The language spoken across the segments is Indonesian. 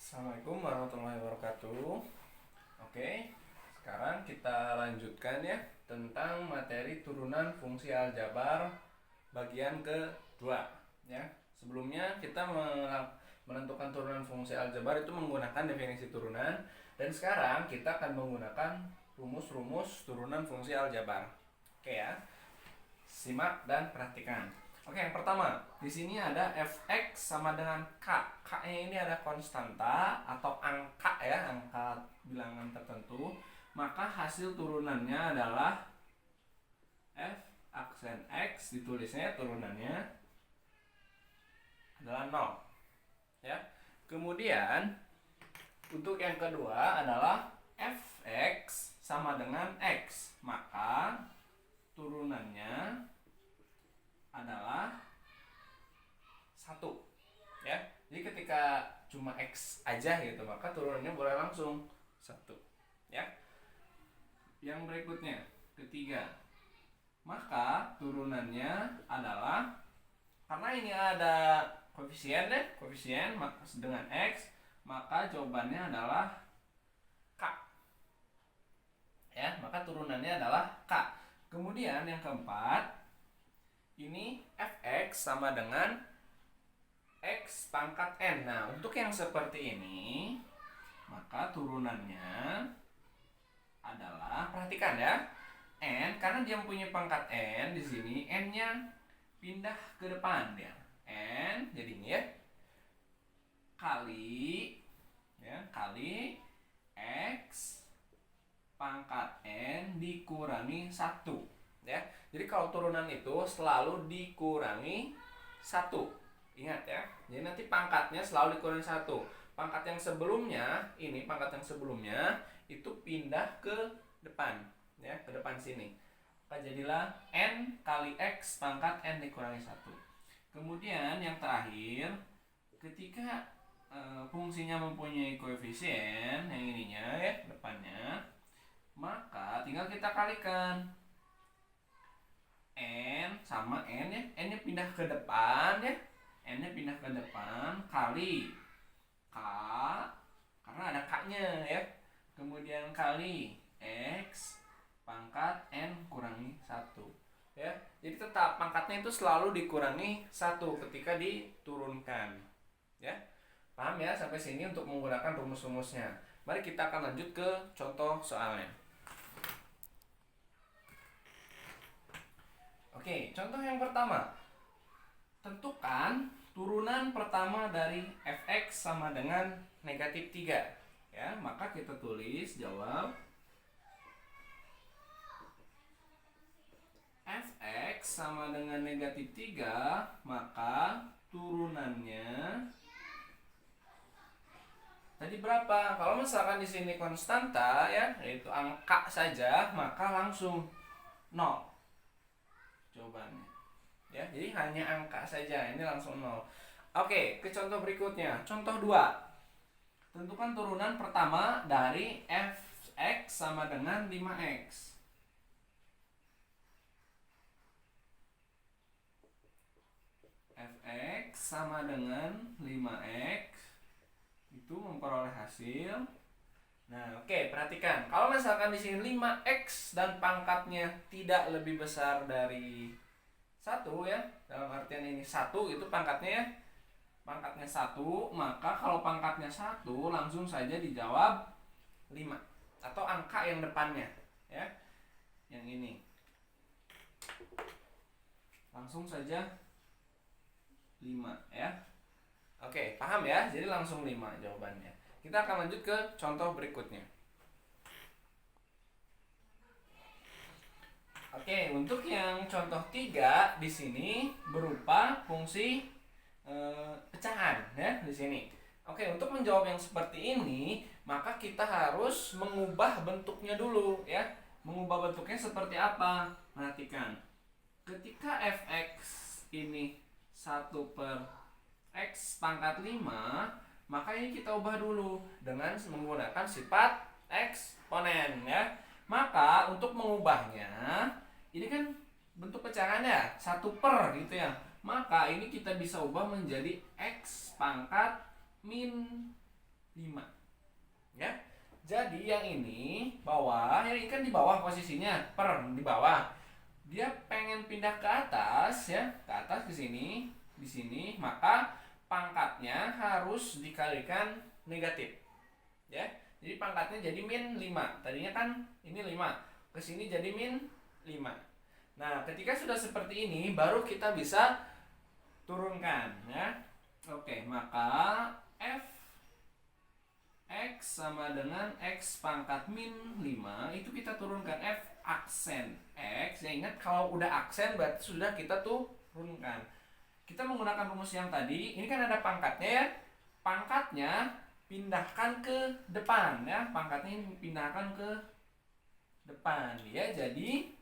Assalamualaikum warahmatullahi wabarakatuh. Oke, sekarang kita lanjutkan ya tentang materi turunan fungsi aljabar bagian kedua ya. Sebelumnya kita menentukan turunan fungsi aljabar itu menggunakan definisi turunan, dan sekarang kita akan menggunakan rumus-rumus turunan fungsi aljabar. Oke ya. Simak dan perhatikan. Oke, yang pertama, di sini ada fx sama dengan k. K-nya ini ada konstanta atau angka ya, angka bilangan tertentu. Maka hasil turunannya adalah f aksen x, ditulisnya turunannya adalah 0. Ya. Kemudian untuk yang kedua adalah fx sama dengan x. Maka turunannya adalah 1 ya. Jadi ketika cuma x aja gitu, maka turunannya boleh langsung 1 ya. Yang berikutnya, ketiga, maka turunannya adalah, karena ini ada koefisien dengan x, maka jawabannya adalah k ya. Maka turunannya adalah k. Kemudian yang keempat, ini fx sama dengan x pangkat n. Nah, untuk yang seperti ini, maka turunannya adalah, perhatikan ya, n, karena dia mempunyai pangkat n di sini, n-nya pindah ke depan ya. N jadinya ya kali x pangkat n dikurangi 1 ya. Jadi kalau turunan itu selalu dikurangi 1. Ingat ya. Jadi nanti pangkatnya selalu dikurangi 1. Pangkat yang sebelumnya, pangkat yang sebelumnya itu pindah ke depan ya, ke depan sini. Maka jadilah n kali x pangkat n dikurangi 1. Kemudian yang terakhir, ketika fungsinya mempunyai koefisien yang ininya ya, depannya, maka tinggal kita kalikan n sama n ya, n-nya pindah ke depan ya, n-nya pindah ke depan kali k karena ada k-nya ya, kemudian kali x pangkat n kurangi 1 ya. Jadi tetap pangkatnya itu selalu dikurangi 1 ketika diturunkan ya. Paham ya sampai sini untuk menggunakan rumus-rumusnya. Mari kita akan lanjut ke contoh soalnya. Oke, contoh yang pertama. Tentukan turunan pertama dari fx sama dengan negatif 3. Ya, maka kita tulis jawab fx sama dengan negatif 3, maka turunannya tadi berapa? Kalau misalkan di sini konstanta ya, yaitu angka saja, maka langsung 0 jawabannya ya. Jadi hanya angka saja, ini langsung 0. Oke, ke contoh berikutnya. Contoh 2. Tentukan turunan pertama dari fx sama dengan 5x. Fx sama dengan 5x itu memperoleh hasil. Nah, oke, perhatikan. Kalau misalkan di sini 5x dan pangkatnya tidak lebih besar dari 1 ya, dalam artian ini 1 itu pangkatnya ya. Pangkatnya 1, maka kalau pangkatnya 1 langsung saja dijawab 5 atau angka yang depannya ya. Yang ini. Langsung saja 5 ya. Oke, paham ya? Jadi langsung 5 jawabannya. Kita akan lanjut ke contoh berikutnya. Oke, untuk yang contoh 3 di sini berupa fungsi pecahan ya di sini. Oke, untuk menjawab yang seperti ini, maka kita harus mengubah bentuknya dulu ya. Mengubah bentuknya seperti apa? Perhatikan. Ketika fx ini 1 per x pangkat 5, maka ini kita ubah dulu dengan menggunakan sifat eksponen ya. Maka untuk mengubahnya, ini kan bentuk pecahannya 1 per gitu ya. Maka ini kita bisa ubah menjadi x pangkat min 5. Ya. Jadi yang ini bawah, ya ini kan di bawah posisinya, di bawah. Dia pengen pindah ke atas ya, ke atas ke sini, di sini, maka pangkatnya harus dikalikan negatif. Ya. Jadi pangkatnya jadi min 5. Tadinya kan ini 5. Ke sini jadi min 5. Nah, ketika sudah seperti ini baru kita bisa turunkan ya. Oke, maka f x sama dengan x pangkat min 5 itu kita turunkan f aksen x. Ya ingat kalau udah aksen berarti sudah kita turunkan. Kita menggunakan rumus yang tadi, ini kan ada pangkatnya ya. Pangkatnya pindahkan ke depan ya. Pangkatnya pindahkan ke depan ya. Jadi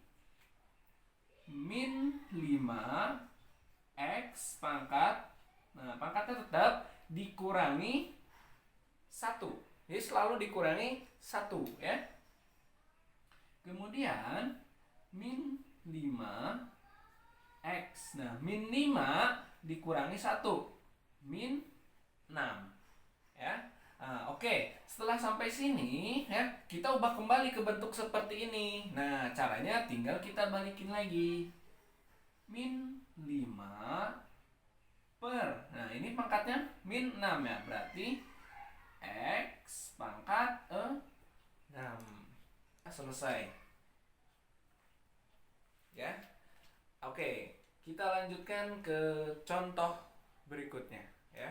min 5 x pangkat, nah pangkatnya tetap dikurangi 1. Jadi selalu dikurangi 1 ya. Kemudian min 5 x. Nah, min 5 dikurangi 1. Min 6 ya. Nah, oke. Setelah sampai sini ya, kita ubah kembali ke bentuk seperti ini. Nah, caranya tinggal kita balikin lagi. Min 5 per, nah ini pangkatnya min 6 ya, berarti x pangkat 6. Selesai ya. Oke, kita lanjutkan ke contoh berikutnya ya.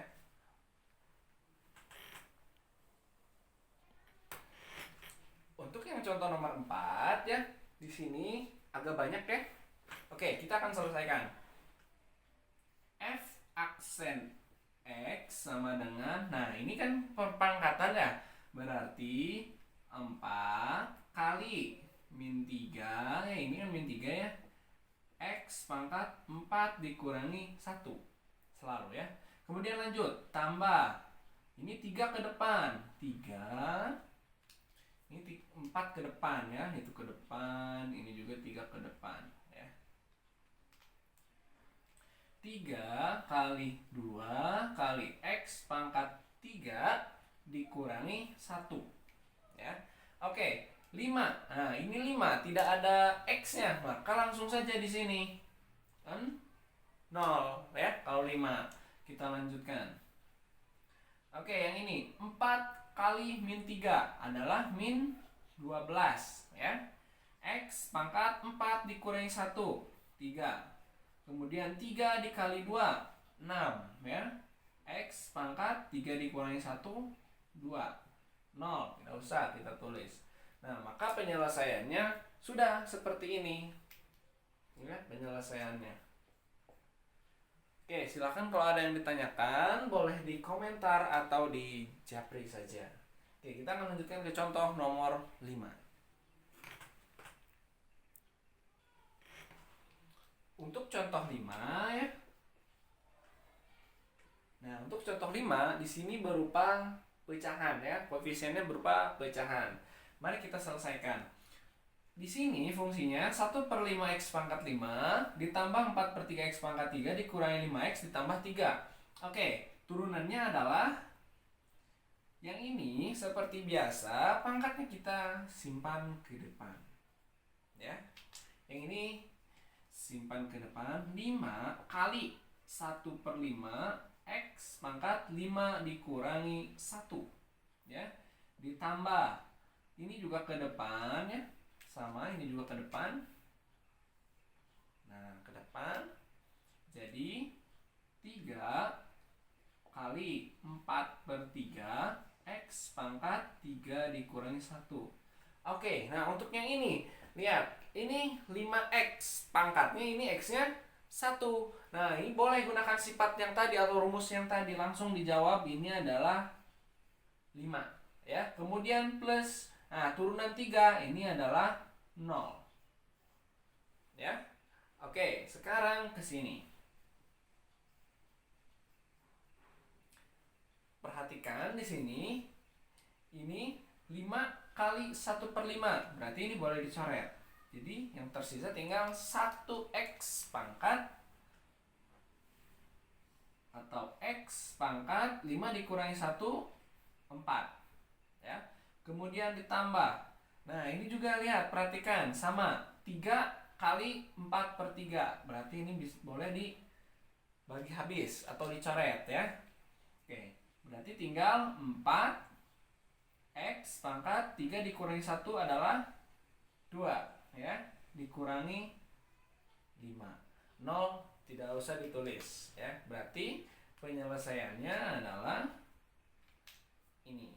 Untuk yang contoh nomor 4 ya, di sini agak banyak ya. Oke, kita akan selesaikan. F aksen x sama dengan, nah ini kan perpangkatan ya, berarti 4 kali min 3, ya ini kan min 3 ya, x pangkat 4 dikurangi 1 selalu ya. Kemudian lanjut, tambah, ini 3 ke depan, 3, ini 4 ke depan ya, itu ke depan, ini juga 3 ke depan ya. 3 kali 2 kali x pangkat 3 dikurangi 1 ya. Oke, 5. Nah, ini 5 tidak ada x-nya, maka langsung saja di sini kan 0 ya kalau 5. Kita lanjutkan. Oke, yang ini 4 kali min 3 adalah min 12 ya. X pangkat 4 dikurangi 1, 3. Kemudian 3 dikali 2, 6 ya. X pangkat 3 dikurangi 1, 2. 0, tidak usah kita tulis. Nah, maka penyelesaiannya sudah seperti ini. Ya, penyelesaiannya. Oke, silakan kalau ada yang ditanyakan boleh di komentar atau di japri saja. Oke, kita akan lanjutkan ke contoh nomor 5. Untuk contoh 5 ya. Nah, untuk contoh 5 di sini berupa pecahan ya, koefisiennya berupa pecahan. Mari kita selesaikan. Di sini fungsinya 1/5x pangkat 5 ditambah 4/3x pangkat 3 dikurangi 5x ditambah 3. Oke, turunannya adalah yang ini seperti biasa, pangkatnya kita simpan ke depan. Ya. Yang ini simpan ke depan, 5 kali 1/5 x pangkat 5 dikurangi 1 ya, ditambah ini juga ke depan ya, sama ini juga ke depan. Nah, ke depan jadi 3 kali 4/3 x pangkat 3 dikurangi 1. Oke, nah untuk yang ini lihat, ini 5x pangkatnya, ini x-nya 1. Nah, ini boleh gunakan sifat yang tadi atau rumus yang tadi, langsung dijawab ini adalah 5 ya. Kemudian plus, nah turunan 3 ini adalah 0 ya. Oke, sekarang ke sini. Perhatikan di sini, ini 5 kali 1/5, berarti ini boleh dicoret. Jadi yang tersisa tinggal 1x pangkat atau x pangkat 5 dikurangi 1, 4. Ya. Kemudian ditambah. Nah, ini juga lihat, perhatikan, sama 3 kali 4/3. Berarti ini boleh dibagi habis atau dicoret ya. Oke, berarti tinggal 4x pangkat 3 dikurangi 1 adalah 2 ya, dikurangi 5. 0 tidak usah ditulis ya. Berarti penyelesaiannya adalah ini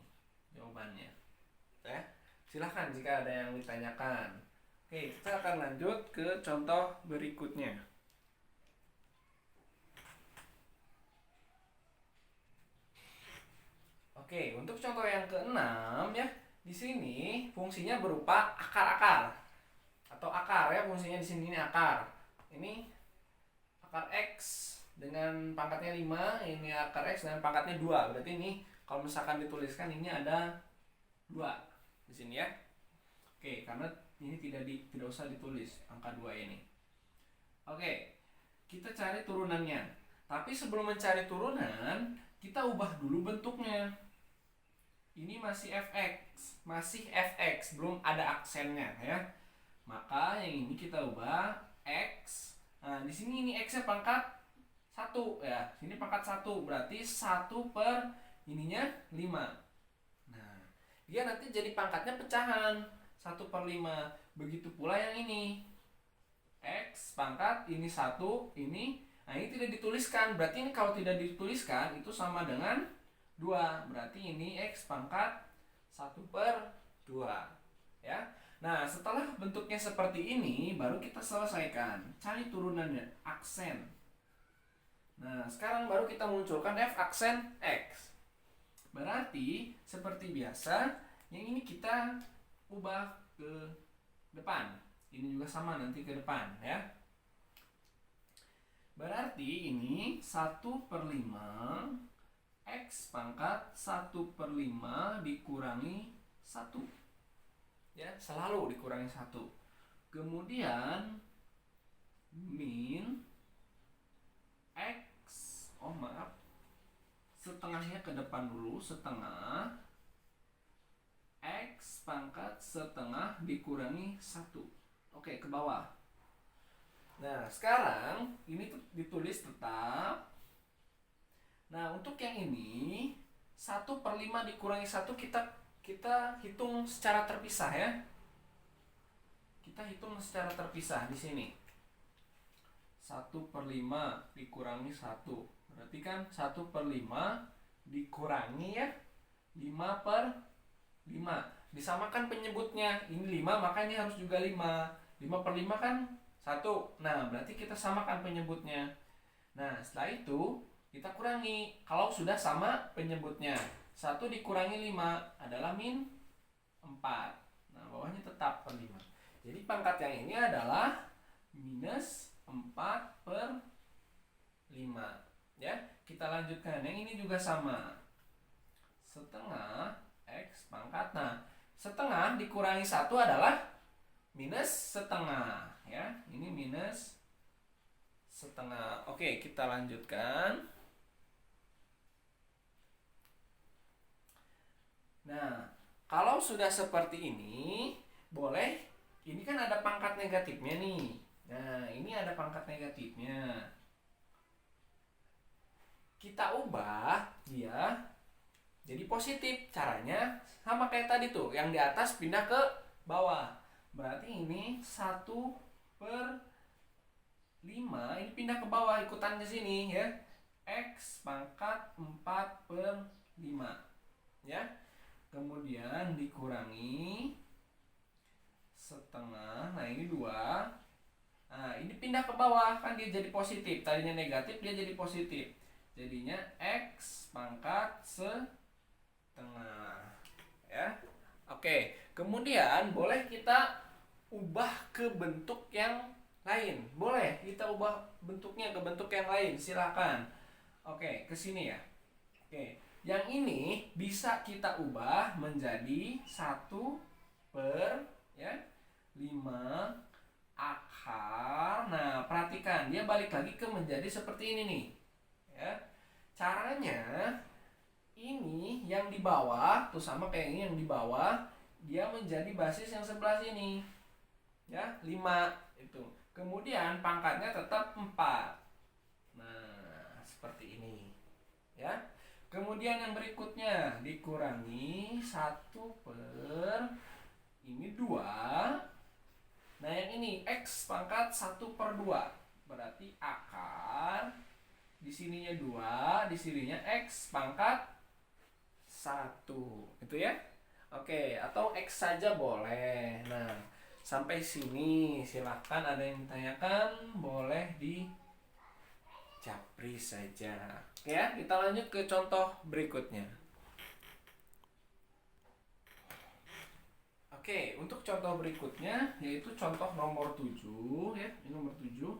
jawabannya ya. Silahkan jika ada yang ditanyakan. Oke, kita akan lanjut ke contoh berikutnya. Oke, untuk contoh yang ke-6 ya. Di sini fungsinya berupa akar-akar atau akar ya, fungsinya di sini ini akar. Ini akar x dengan pangkatnya 5, ini akar x dengan pangkatnya 2. Berarti ini kalau misalkan dituliskan ini ada 2 di sini ya. Oke, karena ini tidak usah ditulis angka 2 ini. Oke, kita cari turunannya. Tapi sebelum mencari turunan, kita ubah dulu bentuknya. Ini masih fx, belum ada aksennya ya. Maka yang ini kita ubah x. Nah, di sini ini x-nya pangkat 1 ya. Sini pangkat 1, berarti 1 per ininya 5. Nah, dia nanti jadi pangkatnya pecahan 1 per 5. Begitu pula yang ini. X pangkat ini 1, ini. Nah, ini tidak dituliskan. Berarti ini kalau tidak dituliskan itu sama dengan 2. Berarti ini x pangkat 1 per 2 ya. Nah, setelah bentuknya seperti ini baru kita selesaikan. Cari turunannya, aksen. Nah, sekarang baru kita munculkan f aksen x. Berarti seperti biasa, yang ini kita ubah ke depan. Ini juga sama nanti ke depan ya. Berarti ini 1 per 5 x pangkat 1 per 5 dikurangi 1 ya, selalu dikurangi 1. Kemudian min x, setengahnya ke depan dulu, setengah x pangkat setengah dikurangi 1. Oke, ke bawah. Nah, sekarang ini ditulis tetap. Nah, untuk yang ini 1 per 5 dikurangi 1 kita hitung secara terpisah ya. Kita hitung secara terpisah di sini. 1 per 5 dikurangi 1. Berarti kan 1 per 5 dikurangi ya 5 per 5. Disamakan penyebutnya. Ini 5 maka ini harus juga 5. 5 per 5 kan 1. Nah, berarti kita samakan penyebutnya. Nah, setelah itu kita kurangi. Kalau sudah sama penyebutnya, 1 dikurangi 5 adalah min 4. Nah, bawahnya tetap per 5. Jadi pangkat yang ini adalah minus 4 per 5. Ya, kita lanjutkan. Yang ini juga sama. Setengah x pangkat. Nah, setengah dikurangi 1 adalah minus setengah. Ya, ini minus setengah. Oke, kita lanjutkan. Nah, kalau sudah seperti ini, boleh, ini kan ada pangkat negatifnya nih. Nah, ini ada pangkat negatifnya. Kita ubah dia jadi positif. Caranya sama kayak tadi tuh, yang di atas pindah ke bawah. Berarti ini 1 per 5, ini pindah ke bawah ikutan ke sini ya. X pangkat 4 per 5 ya. Kemudian dikurangi setengah. Nah, ini 2. Nah, ini pindah ke bawah, kan dia jadi positif. Tadinya negatif, dia jadi positif. Jadinya X pangkat setengah ya. Oke, kemudian boleh kita ubah ke bentuk yang lain. Boleh kita ubah bentuknya ke bentuk yang lain, silakan. Oke, ke sini ya. Oke, yang ini bisa kita ubah menjadi 1 per ya 5 akar. Nah, perhatikan, dia balik lagi ke menjadi seperti ini nih. Ya. Caranya ini yang di bawah tuh sama kayak ini, yang di bawah dia menjadi basis yang sebelah sini. Ya, 5 itu. Kemudian pangkatnya tetap 4. Nah, seperti ini. Ya. Kemudian yang berikutnya dikurangi 1/, ini 2. Nah, yang ini X pangkat 1/2. Berarti akar di sininya 2, di sininya X pangkat 1. Itu ya. Oke, atau X saja boleh. Nah, sampai sini silahkan ada yang ditanyakan, boleh di japri saja. Ya, kita lanjut ke contoh berikutnya. Oke, untuk contoh berikutnya yaitu contoh nomor 7 ya, ini nomor 7.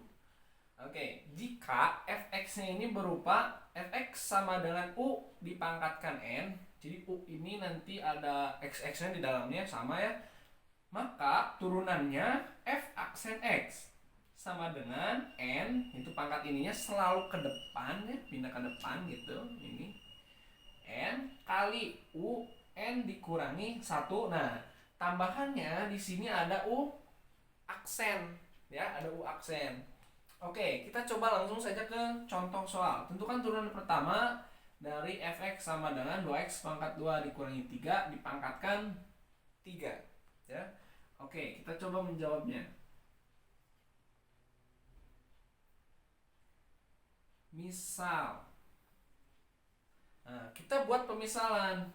Oke, jika fx-nya ini berupa fx sama dengan u dipangkatkan n, jadi u ini nanti ada x-nya di dalamnya sama ya, maka turunannya f aksen x sama dengan n, itu pangkat ininya selalu ke depan ya, pindah ke depan gitu, ini n kali u n dikurangi 1. Nah, tambahannya di sini ada u aksen ya, ada u aksen. Oke, kita coba langsung saja ke contoh soal. Tentukan turunan pertama dari fx sama dengan 2x pangkat 2 dikurangi 3 dipangkatkan 3 ya. Oke, kita coba menjawabnya. Misal, nah, kita buat pemisalan.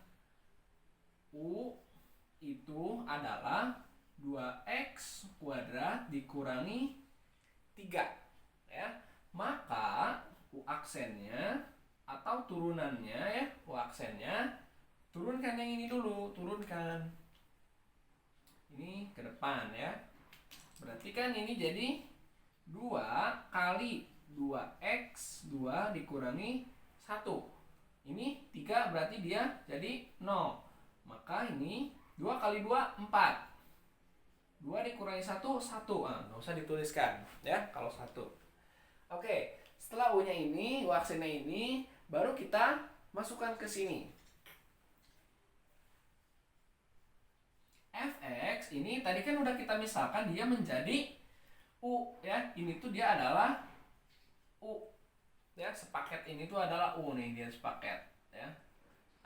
U itu adalah 2x kuadrat dikurangi 3 ya. Maka u aksennya atau turunannya ya, u aksennya turunkan yang ini dulu, turunkan ini ke depan ya. Berarti kan ini jadi 2 kali 2x 2 dikurangi 1. Ini 3 berarti dia jadi 0. Maka ini 2 kali 2 4. 2 dikurangi 1 1. Nggak usah dituliskan ya kalau 1. Oke, setelah u-nya ini, u aksennya ini, baru kita masukkan ke sini. Fx ini tadi kan udah kita misalkan dia menjadi u ya. Ini tuh dia adalah u ya, sepaket ini tuh adalah u nih, dia sepaket ya.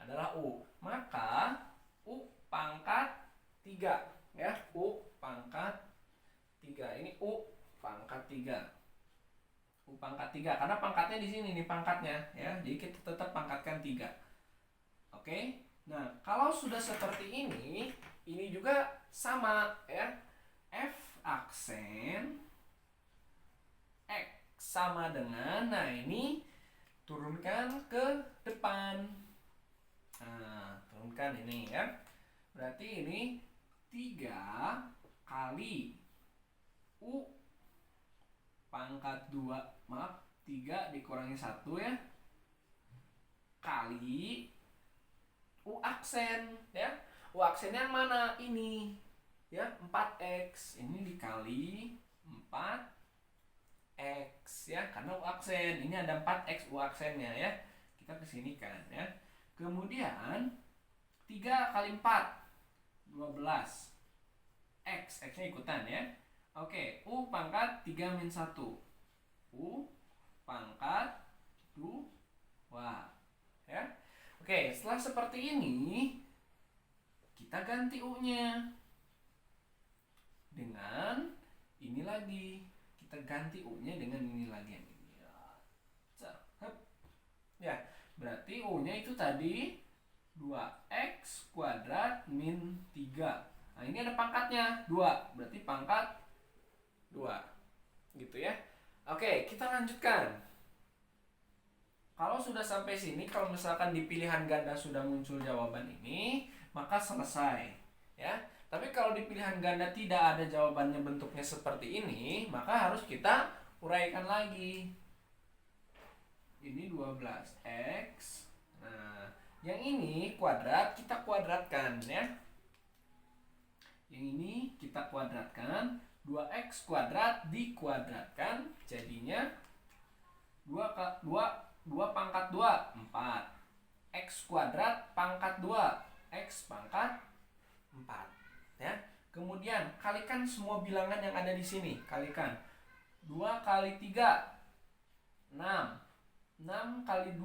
Adalah u. Maka u pangkat 3 ya, u pangkat 3. Ini u pangkat 3. U pangkat 3 karena pangkatnya di sini nih pangkatnya ya. Jadi kita tetap pangkatkan 3. Oke. Nah, kalau sudah seperti ini juga sama ya. F aksen X sama dengan, nah ini turunkan ke depan. Nah, turunkan ini ya. Berarti ini 3 kali U pangkat 2, maaf 3 dikurangi 1 ya, kali U aksen ya. U aksennya yang mana? Ini ya, 4x. Ini dikali 4x ya, karena U aksen. Ini ada 4x U aksennya ya. Kita kesinikan ya. Kemudian 3 kali 4 12. X-nya ikutan ya. Oke, U pangkat 3 min 1. U pangkat 2 ya. Oke, setelah seperti ini kita ganti U-nya dengan ini lagi. Kita ganti U-nya dengan ini lagi yang ini. Ya, berarti U-nya itu tadi 2x kuadrat min 3. Nah, ini ada pangkatnya 2, berarti pangkat 2. Gitu ya. Oke, kita lanjutkan. Kalau sudah sampai sini, kalau misalkan di pilihan ganda sudah muncul jawaban ini, maka selesai ya. Tapi kalau di pilihan ganda tidak ada jawabannya bentuknya seperti ini, maka harus kita uraikan lagi. Ini 12x. Nah, yang ini kuadrat kita kuadratkan ya. Yang ini kita kuadratkan, 2x kuadrat dikuadratkan jadinya 2 pangkat 2 4 X kuadrat pangkat 2, X pangkat 4. Ya. Kemudian kalikan semua bilangan yang ada di sini. Kalikan 2 kali 3, 6. 6 kali 2,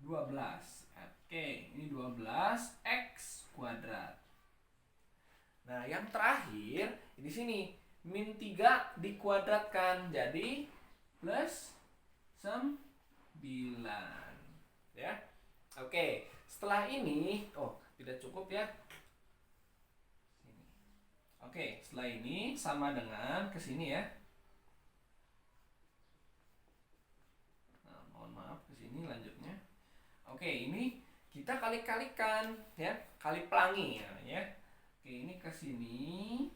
12. Oke, ini 12 X kuadrat. Nah, yang terakhir di sini min 3 dikuadratkan jadi plus 9. Ya. Oke, setelah ini tidak cukup ya. Oke, setelah ini sama dengan ke sini ya. Nah, mohon maaf ke sini lanjutnya. Oke, ini kita kali-kalikan ya, kali pelangi ya. Oke, ini ke sini.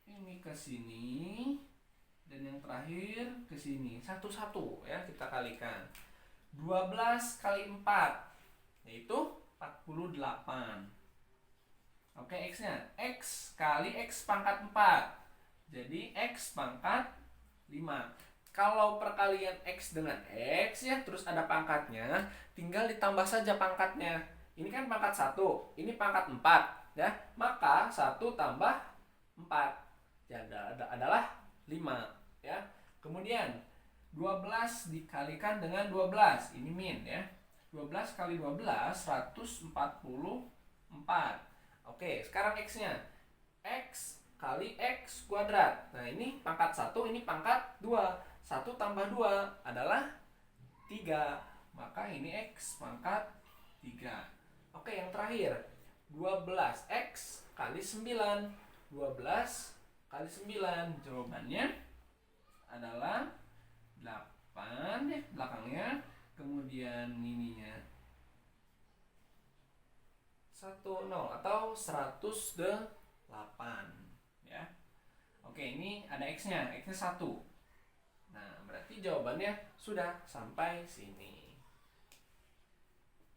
Ini ke sini. Dan yang terakhir ke sini. Satu-satu ya kita kalikan. 12 kali 4 yaitu 48. Oke, X-nya X kali X pangkat 4. Jadi X pangkat 5. Kalau perkalian X dengan X ya, terus ada pangkatnya, tinggal ditambah saja pangkatnya. Ini kan pangkat 1, ini pangkat 4 ya. Maka 1 tambah 4 ya, adalah 5 ya. Kemudian 12 dikalikan dengan 12, ini min ya. 12 kali 12 144. Oke, sekarang X-nya X kali X kuadrat. Nah, ini pangkat 1, ini pangkat 2. 1 tambah 2 adalah 3. Maka ini X pangkat 3. Oke, yang terakhir 12X kali 9. 12 kali 9. Jawabannya adalah 8 ya, belakangnya. Kemudian ininya 10 atau 108 ya. Oke, ini ada X-nya. X-nya 1. Nah, berarti jawabannya sudah sampai sini.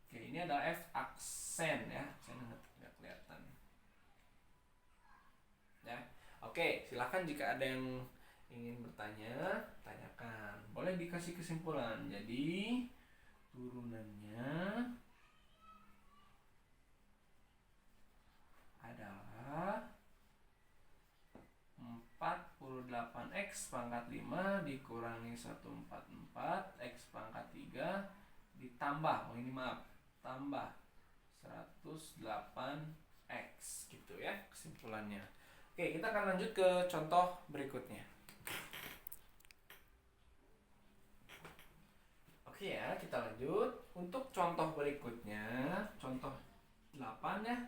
Oke, ini adalah F aksen ya. Aksen nggak kelihatan. Ya. Oke, silakan jika ada yang ingin bertanya, tanyakan. Boleh dikasih kesimpulan. Jadi, turunannya adalah 48X pangkat 5 dikurangi 144 X pangkat 3 ditambah, ini maaf, tambah 108X gitu ya kesimpulannya. Oke, kita akan lanjut ke contoh berikutnya. Oke ya, kita lanjut. Untuk contoh berikutnya, contoh 8 ya.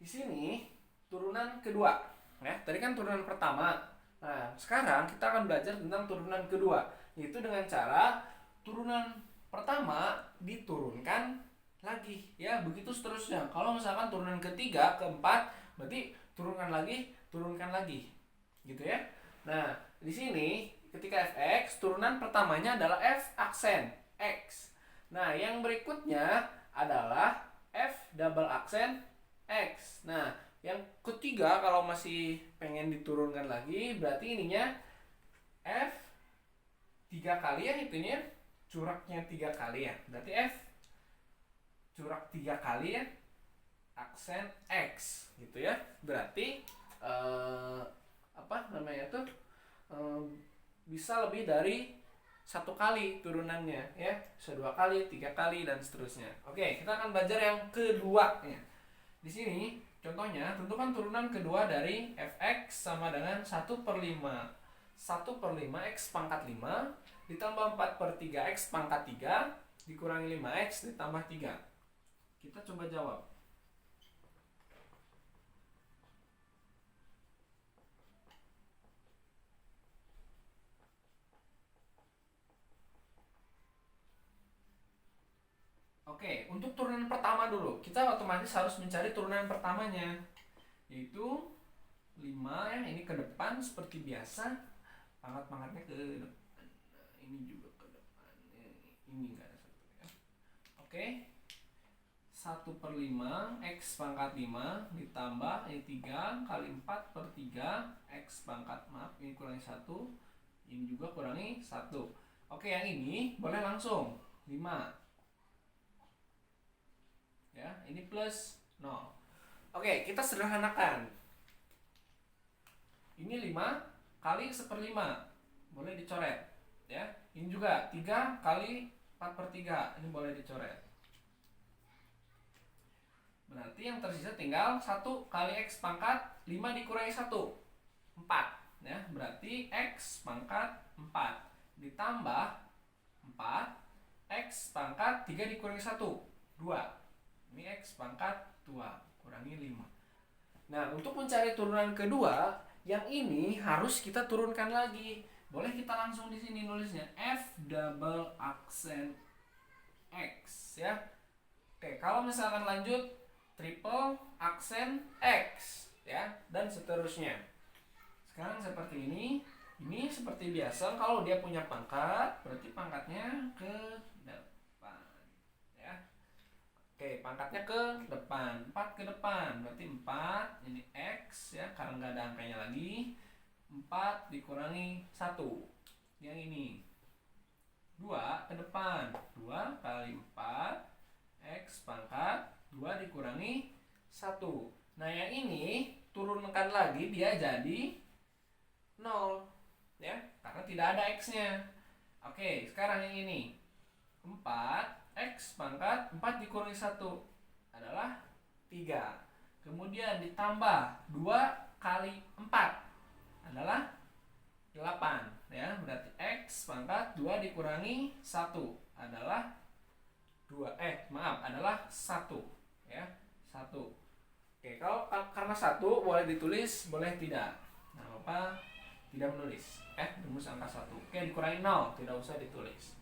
Di sini turunan kedua. Ya, tadi kan turunan pertama. Nah, sekarang kita akan belajar tentang turunan kedua, yaitu dengan cara turunan pertama diturunkan lagi. Ya, begitu seterusnya. Kalau misalkan turunan ketiga, keempat, berarti turunkan lagi. Gitu ya. Nah, di sini ketika fx, turunan pertamanya adalah f aksen x. Nah, yang berikutnya adalah f double aksen x. Nah, yang ketiga kalau masih pengen diturunkan lagi, berarti ininya f 3 kali ya, itunya coraknya 3 kali ya. Berarti f corak 3 kali ya aksen x gitu ya. Berarti bisa lebih dari 1 kali turunannya ya, bisa 2 kali, 3 kali dan seterusnya. Oke, kita akan belajar yang kedua ya. Di sini contohnya, tentukan turunan kedua dari fx sama dengan 1/5. 1/5 x pangkat 5 ditambah 4/3 x pangkat 3 dikurangi 5x ditambah 3. Kita coba jawab. Oke, untuk turunan pertama dulu, kita otomatis harus mencari turunan pertamanya, yaitu 5 ya, ini ke depan seperti biasa, pangkat-pangkatnya ke depan, ini juga ke depan, ini enggak ada satu ya. Oke, 1/5 x pangkat 5 ditambah 3 kali 4/3 x pangkat, maaf ini kurangi 1, ini juga kurangi 1. Oke, yang ini boleh langsung 5 Ya, ini plus 0. Oke, kita sederhanakan. Ini 5 kali 1/5. Boleh dicoret. Ya, ini juga 3 kali 4/3. Ini boleh dicoret. Berarti yang tersisa tinggal 1 kali X pangkat 5 dikurangi 1. 4. Ya, berarti X pangkat 4 ditambah 4 X pangkat 3 dikurangi 1. 2. Ini X pangkat 2 kurangi 5. Nah, untuk mencari turunan kedua, yang ini harus kita turunkan lagi. Boleh kita langsung di sini nulisnya F double aksen X ya. Oke, kalau misalkan lanjut triple aksen X ya, dan seterusnya. Sekarang seperti ini seperti biasa, kalau dia punya pangkat berarti pangkatnya ke depan ya. Oke, pangkatnya ke depan, 4 ke depan berarti 4, ini X ya, karena nggak ada angkanya lagi. 4 dikurangi 1, yang ini 2 ke depan, 2 kali 4 X pangkat 2 dikurangi 1. Nah, yang ini turunkan lagi, dia jadi 0 ya, karena tidak ada X-nya. Oke, sekarang yang ini 4 X pangkat 4 dikurangi 1 adalah 3. Kemudian ditambah 2 kali 4 adalah 8 ya, berarti X pangkat 2 dikurangi 1 adalah 2 adalah 1 ya, 1. Oke, kalau karena 1 boleh ditulis, boleh tidak. Nah, Bapak tidak menulis rumus angka 1. Oke, dikurangi 0, tidak usah ditulis.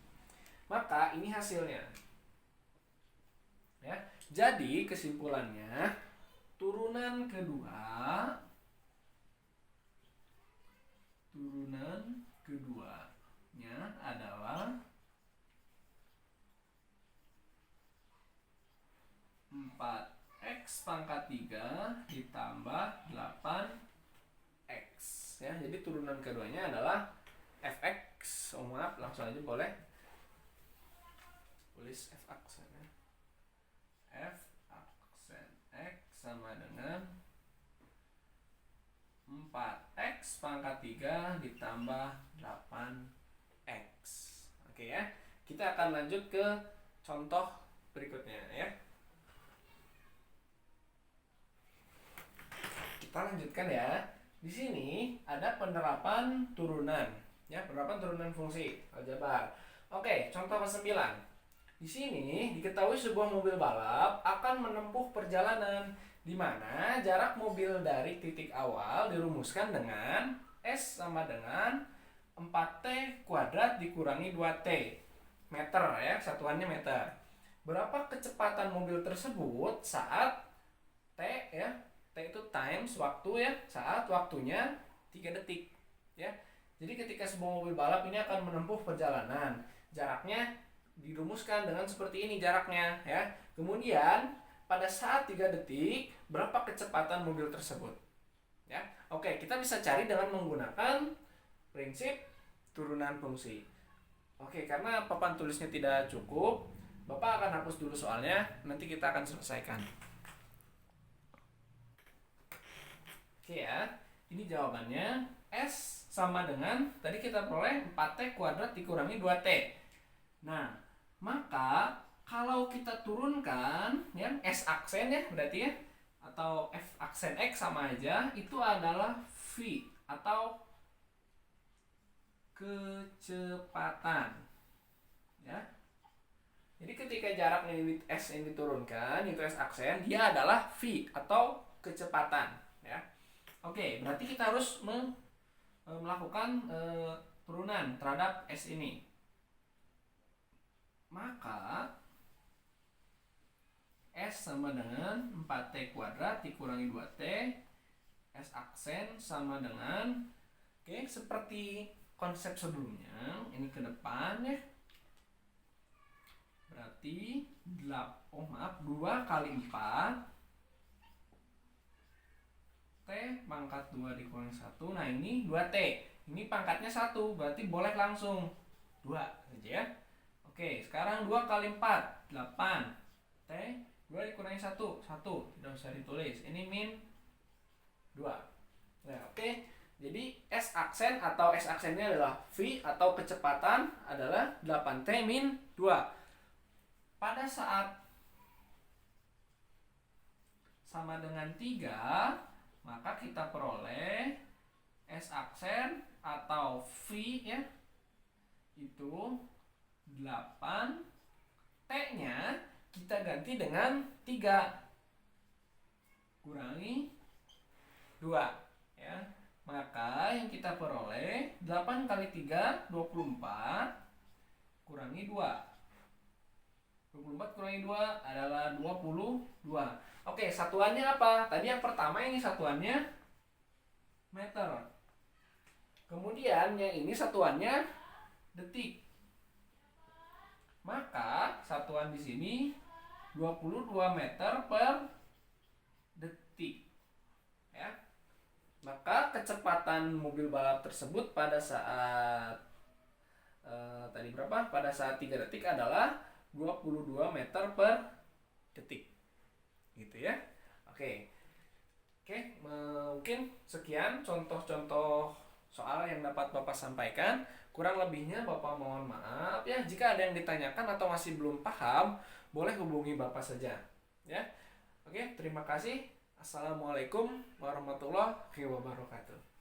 Maka ini hasilnya ya. Jadi kesimpulannya, turunan keduanya adalah 4X pangkat 3 ditambah 8X ya. Jadi turunan keduanya adalah fx. Maaf, langsung aja boleh tulis f aksen ya. F aksen X sama dengan 4X pangkat 3 ditambah 8X. Oke ya. Kita akan lanjut ke contoh berikutnya ya. Kita lanjutkan ya. Di sini ada penerapan turunan ya, penerapan turunan fungsi aljabar. Oke, contoh ke-9. Di sini diketahui sebuah mobil balap akan menempuh perjalanan di mana jarak mobil dari titik awal dirumuskan dengan S sama dengan 4T kuadrat dikurangi 2T meter ya, satuannya meter. Berapa kecepatan mobil tersebut saat T ya, T itu times waktu ya, saat waktunya 3 detik ya. Jadi ketika sebuah mobil balap ini akan menempuh perjalanan, jaraknya dirumuskan dengan seperti ini jaraknya ya. Kemudian pada saat 3 detik berapa kecepatan mobil tersebut ya. Oke, kita bisa cari dengan menggunakan prinsip turunan fungsi. Oke, karena papan tulisnya tidak cukup, Bapak akan hapus dulu soalnya, nanti kita akan selesaikan. Oke ya, ini jawabannya. S sama dengan tadi kita peroleh 4T kuadrat dikurangi 2T. Nah, maka kalau kita turunkan ya S aksen ya berarti ya, atau F aksen X sama aja, itu adalah V atau kecepatan ya. Jadi ketika jaraknya ini S ini diturunkan, itu S aksen, dia adalah V atau kecepatan ya. Oke, berarti kita harus melakukan turunan terhadap S ini. Maka S sama dengan 4T kuadrat dikurangi 2T. S aksen sama dengan, oke, seperti konsep sebelumnya, ini ke depan ya. Berarti 2 kali 4 T pangkat 2 dikurangi 1. Nah, ini 2T. Ini pangkatnya 1, berarti boleh langsung 2 saja ya. Oke, sekarang 2 kali 4, 8 T 2 dikurangi 1, 1 tidak usah ditulis, ini min 2. Nah, oke. Jadi S aksen atau S aksennya adalah V atau kecepatan adalah 8T min 2. Pada saat sama dengan 3, maka kita peroleh S aksen atau V ya, itu 8, T-nya kita ganti dengan 3 kurangi 2 ya. Maka yang kita peroleh 8 kali 3 24 kurangi 2. 24 kurangi 2 adalah 22. Oke, satuannya apa? Tadi yang pertama ini satuannya meter. Kemudian yang ini satuannya detik. Maka satuan di sini 22 meter per detik. Ya. Maka kecepatan mobil balap tersebut pada saat tadi berapa? Pada saat 3 detik adalah 22 meter per detik. Gitu ya. Oke. Mungkin sekian contoh-contoh soal yang dapat Bapak sampaikan. Kurang lebihnya Bapak mohon maaf ya. Jika ada yang ditanyakan atau masih belum paham, boleh hubungi Bapak saja. Ya. Oke, terima kasih. Assalamualaikum warahmatullahi wabarakatuh.